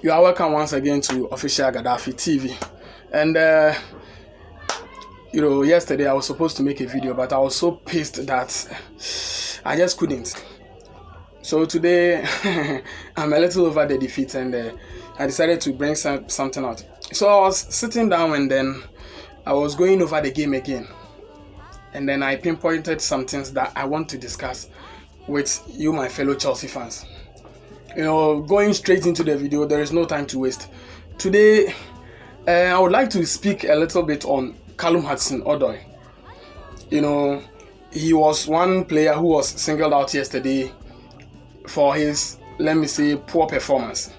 You are welcome once again to Official Gaddafi TV. And yesterday I was supposed to make a video, but I was so pissed that I just couldn't. So today I'm a little over the defeat, and I decided to bring something out. So I was sitting down, and then I was going over the game again, and then I pinpointed some things that I want to discuss with you, my fellow Chelsea fans. Going straight into the video, there is no time to waste. Today, I would like to speak a little bit on CALLUM FLOPSON Odoi. He was one player who was singled out yesterday for his, let me say, poor performance.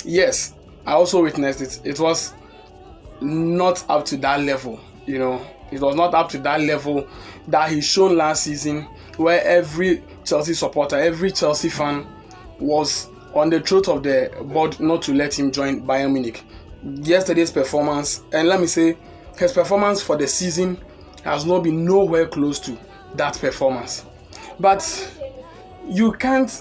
Yes, I also witnessed it. It was not up to that level, It was not up to that level that he shown last season, where every Chelsea supporter, every Chelsea fan was on the throat of the board not to let him join Bayern Munich. Yesterday's performance, and let me say, his performance for the season has not been nowhere close to that performance. But you can't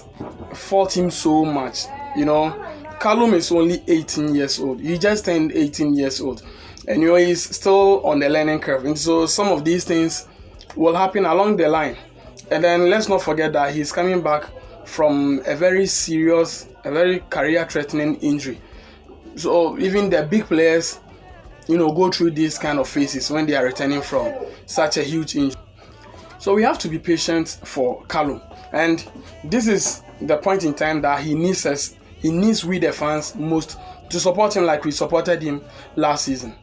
fault him so much, CALLUM is only 18 years old. He just turned 18 years old. And he's still on the learning curve. And so some of these things will happen along the line. And then let's not forget that he's coming back from a very serious, a very career-threatening injury. So even the big players, go through these kind of phases when they are returning from such a huge injury. So we have to be patient for CALLUM. And this is the point in time that he needs us. He needs we the fans most to support him like we supported him last season.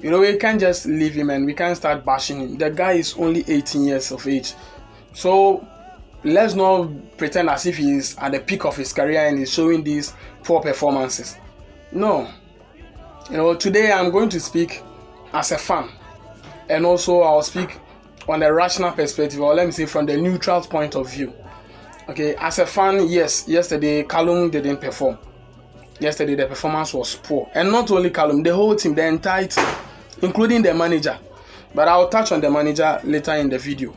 We can't just leave him and we can't start bashing him. The guy is only 18 years of age. So let's not pretend as if he is at the peak of his career and is showing these poor performances. No. Today I'm going to speak as a fan, and also I'll speak on the rational perspective, or let me say from the neutral point of view. Okay, as a fan, yes, yesterday CALLUM didn't perform. Yesterday the performance was poor, and not only CALLUM, the whole team, the entire team, including the manager. But I'll touch on the manager later in the video.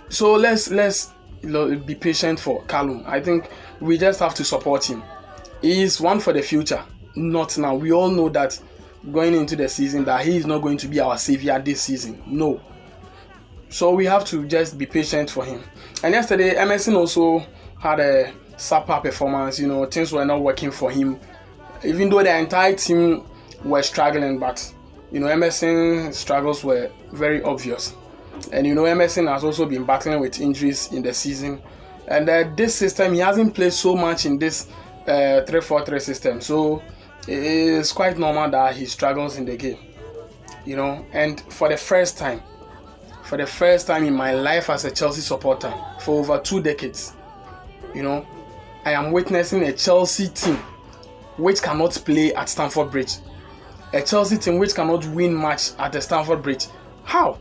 So let's be patient for CALLUM. I think we just have to support him. He is one for the future, not now. We all know that going into the season that he is not going to be our savior this season. No. So we have to just be patient for him. And yesterday, Emerson also had a subpar performance. Things were not working for him, even though the entire team were struggling. But Emerson's struggles were very obvious. And Emerson has also been battling with injuries in the season. And this system, he hasn't played so much in this 3-4-3 system. So it's quite normal that he struggles in the game. And for the first time in my life as a Chelsea supporter, for over 2 decades, I am witnessing a Chelsea team which cannot play at Stamford Bridge. A Chelsea team which cannot win match at the Stamford Bridge. How?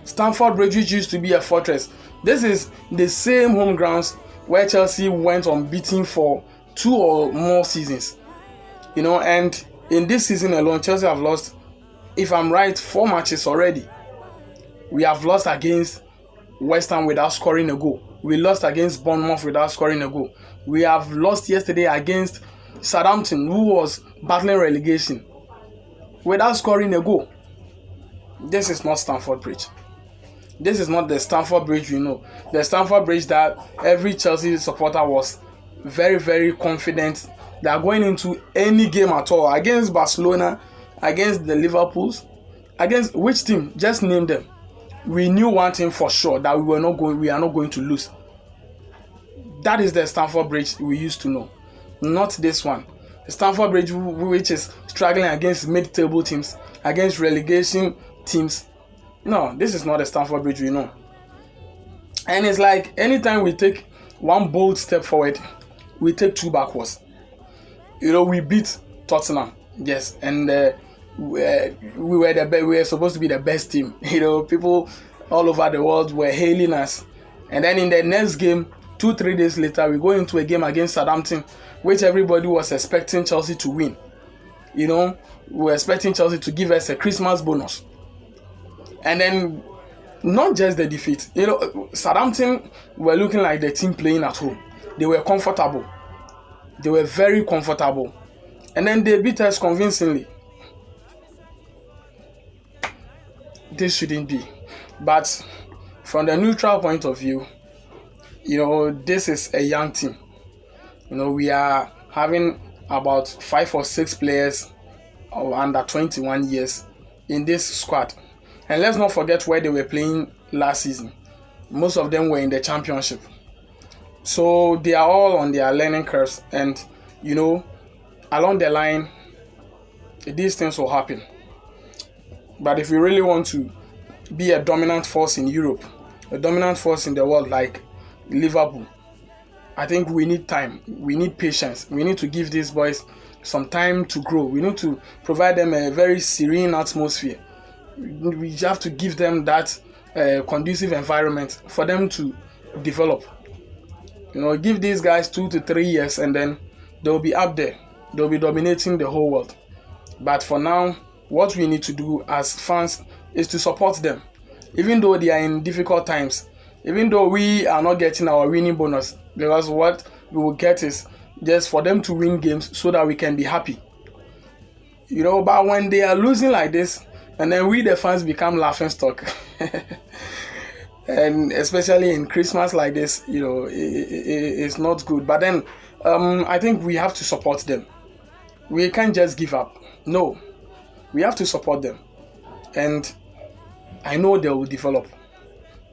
Stamford Bridge, which used to be a fortress. This is the same home grounds where Chelsea went unbeaten for 2 or more seasons. And in this season alone, Chelsea have lost, if I'm right, 4 matches already. We have lost against West Ham without scoring a goal. We lost against Bournemouth without scoring a goal. We have lost yesterday against Southampton, who was battling relegation, without scoring a goal. This is not Stamford Bridge. This is not the Stamford Bridge we know. The Stamford Bridge that every Chelsea supporter was very, very confident that going into any game at all, against Barcelona, against the Liverpools, against which team, just name them. We knew one thing for sure, that we are not going to lose. That is the Stamford Bridge we used to know, not this one. The Stamford Bridge which is struggling against mid-table teams, against relegation teams. No, this is not the Stamford Bridge we know. And it's like anytime we take one bold step forward, we take 2 backwards. We beat Tottenham, yes, and we were supposed to be the best team. People all over the world were hailing us. And then in the next game, 2-3 days later, we go into a game against Southampton, which everybody was expecting Chelsea to win. We were expecting Chelsea to give us a Christmas bonus. And then not just the defeat. Southampton were looking like the team playing at home. They were comfortable. They were very comfortable. And then they beat us convincingly. This shouldn't be. But from the neutral point of view, this is a young team. We are having about 5 or 6 players of under 21 years in this squad. And let's not forget where they were playing last season. Most of them were in the championship. So they are all on their learning curves. And, along the line, these things will happen. But if we really want to be a dominant force in Europe, a dominant force in the world like Liverpool, I think we need time. We need patience. We need to give these boys some time to grow. We need to provide them a very serene atmosphere. We have to give them that conducive environment for them to develop. Give these guys 2 to 3 years and then they'll be up there. They'll be dominating the whole world. But for now, what we need to do as fans is to support them. Even though they are in difficult times, even though we are not getting our winning bonus, because what we will get is just for them to win games so that we can be happy. But when they are losing like this, and then we the fans become laughing stock. And especially in Christmas like this, it's not good. But then I think we have to support them. We can't just give up. No, we have to support them. And I know they will develop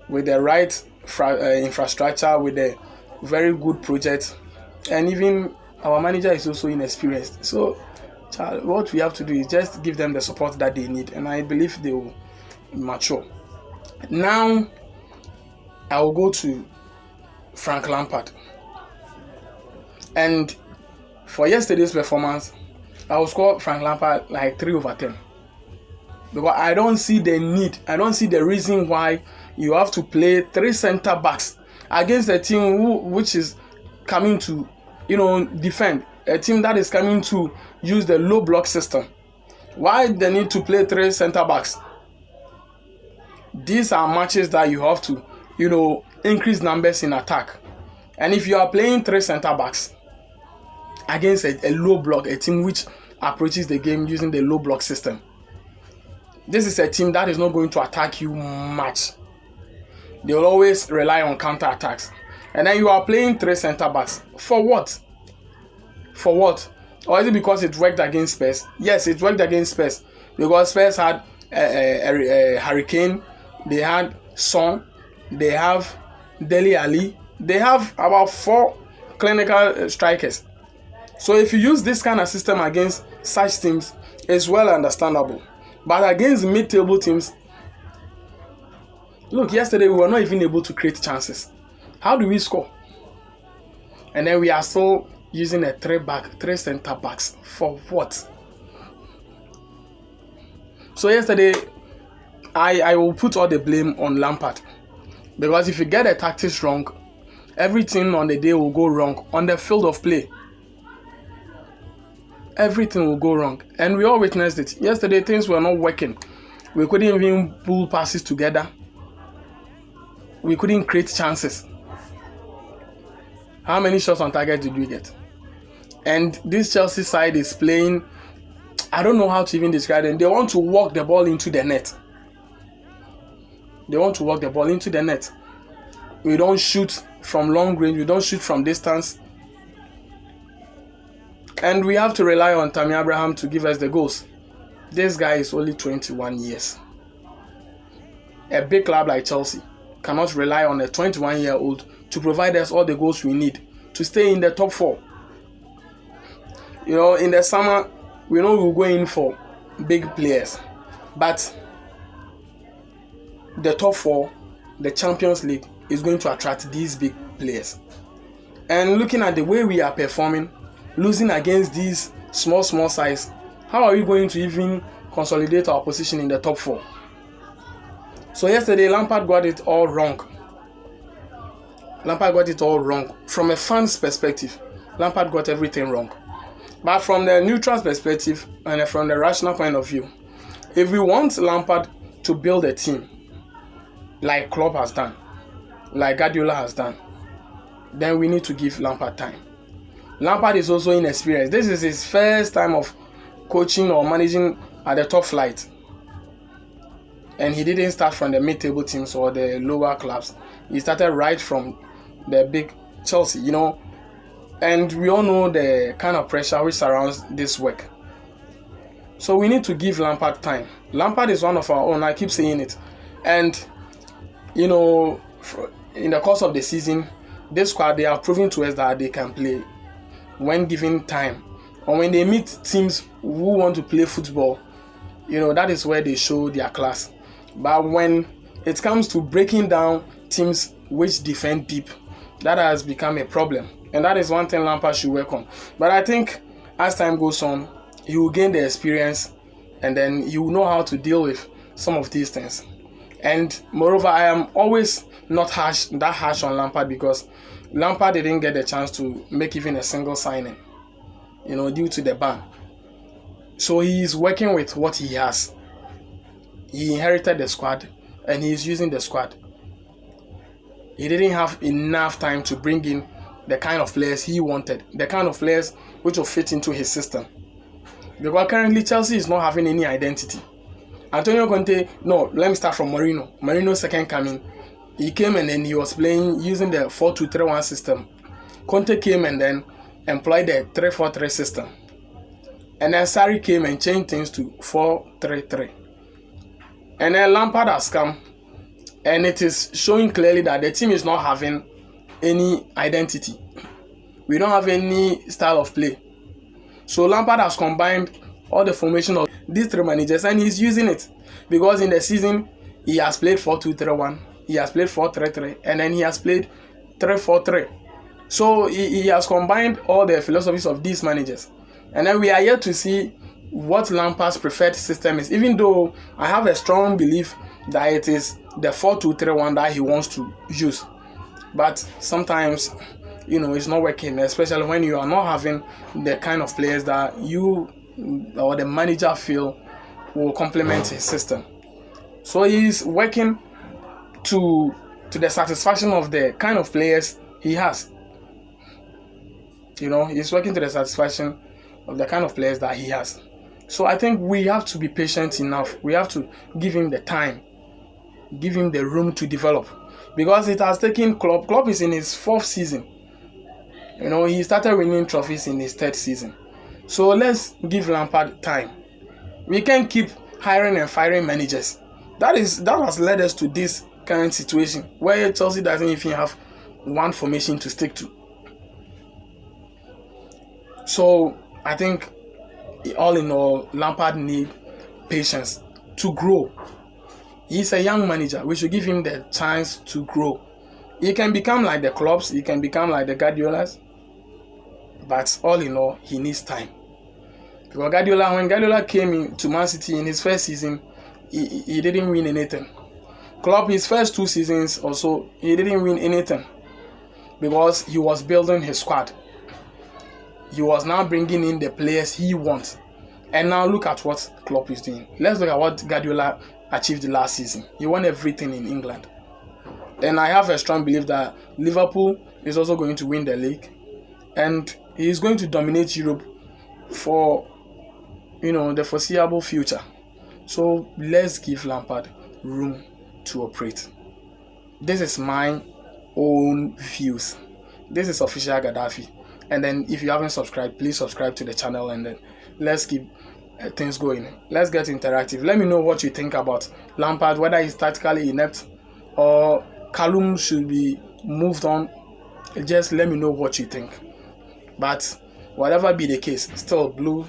with the right infrastructure, with a very good project. And even our manager is also inexperienced. So what we have to do is just give them the support that they need. And I believe they will mature. Now, I will go to Frank Lampard. And for yesterday's performance, I will score Frank Lampard like 3/10. Because I don't see the need, I don't see the reason why you have to play 3 center backs against a team which is coming to, defend. A team that is coming to use the low block system. Why the need to play 3 center backs? These are matches that you have to, increase numbers in attack. And if you are playing 3 center backs against a low block, a team which approaches the game using the low block system, this is a team that is not going to attack you much. They will always rely on counter attacks. And then you are playing 3 center backs. For what? For what? Or is it because it worked against Spurs? Yes, it worked against Spurs. Because Spurs had a Hurricane, they had Son, they have Dele Alli, they have about 4 clinical strikers. So if you use this kind of system against such teams, it's well understandable. But against mid-table teams, look, yesterday we were not even able to create chances. How do we score? And then we are still using a 3 center backs. For what? So yesterday, I will put all the blame on Lampard. Because if you get the tactics wrong, everything on the day will go wrong on the field of play. Everything will go wrong. And we all witnessed it. Yesterday, things were not working. We couldn't even pull passes together. We couldn't create chances. How many shots on target did we get? And this Chelsea side is playing, I don't know how to even describe them. They want to walk the ball into the net. They want to walk the ball into the net. We don't shoot from long range. We don't shoot from distance. And we have to rely on Tammy Abraham to give us the goals. This guy is only 21 years. A big club like Chelsea cannot rely on a 21-year-old to provide us all the goals we need to stay in the top 4. In the summer, we know we'll go in for big players. But the top 4, the Champions League, is going to attract these big players. And looking at the way we are performing, losing against these small size, how are we going to even consolidate our position in the top 4? So yesterday, Lampard got it all wrong. Lampard got it all wrong. From a fan's perspective, Lampard got everything wrong. But from the neutral perspective and from the rational point of view, if we want Lampard to build a team like Klopp has done, like Guardiola has done, then we need to give Lampard time. Lampard is also inexperienced. This is his first time of coaching or managing at the top flight. And he didn't start from the mid-table teams or the lower clubs. He started right from the big Chelsea, you know. And we all know the kind of pressure which surrounds this work. So we need to give Lampard time. Lampard is one of our own, I keep saying it. And, you know, in the course of the season, this squad, they are proving to us that they can play when given time. Or when they meet teams who want to play football, you know, that is where they show their class. But when it comes to breaking down teams which defend deep, that has become a problem. And that is one thing Lampard should work on. But I think as time goes on, he will gain the experience and then he will know how to deal with some of these things. And moreover, I am always not that harsh on Lampard because Lampard didn't get the chance to make even a single signing, you know, due to the ban. So he is working with what he has. He inherited the squad and he is using the squad. He didn't have enough time to bring in the kind of players he wanted, the kind of players which will fit into his system. Because currently Chelsea is not having any identity. Antonio Conte, no, let me start from Mourinho. Mourinho's second coming. He came and then he was playing using the 4-2-3-1 system. Conte came and then employed the 3-4-3 system. And then Sarri came and changed things to 4-3-3. And then Lampard has come. And it is showing clearly that the team is not having any identity. We don't have any style of play. So Lampard has combined all the formation of these three managers and he's using it. Because in the season, he has played 4-2-3-1, he has played 4-3-3, and then he has played 3-4-3. So he has combined all the philosophies of these managers. And then we are yet to see what Lampard's preferred system is, even though I have a strong belief that it is the 4-2-3-1 that he wants to use. But sometimes, you know, it's not working, especially when you are not having the kind of players that you or the manager feel will complement his system. So he's working to the satisfaction of the kind of players he has. You know, he's working to the satisfaction of the kind of players that he has. So I think we have to be patient enough. We have to give him the time, give him the room to develop. Because it has taken Klopp. Klopp is in his 4th season. You know, he started winning trophies in his 3rd season. So let's give Lampard time. We can't keep hiring and firing managers. That has led us to this current situation where Chelsea doesn't even have one formation to stick to. So I think all in all, Lampard needs patience to grow. He's a young manager. We should give him the chance to grow. He can become like the Klopps, he can become like the Guardiolas. But all in all, he needs time. Because when Guardiola came into Man City in his 1st season, he didn't win anything. Klopp, his first 2 seasons or so, he didn't win anything. Because he was building his squad. He was now bringing in the players he wants. And now look at what Klopp is doing. Let's look at what Guardiola achieved last season. He won everything in England. And I have a strong belief that Liverpool is also going to win the league. And he is going to dominate Europe for, you know, the foreseeable future. So let's give Lampard room to operate. This is my own views. This is Official Gaddafi. And then if you haven't subscribed, please subscribe to the channel and then let's keep things going. Let's get interactive. Let me know what you think about Lampard, whether he's tactically inept or Callum should be moved on. Just let me know what you think. But whatever be the case, still blue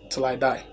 till I die.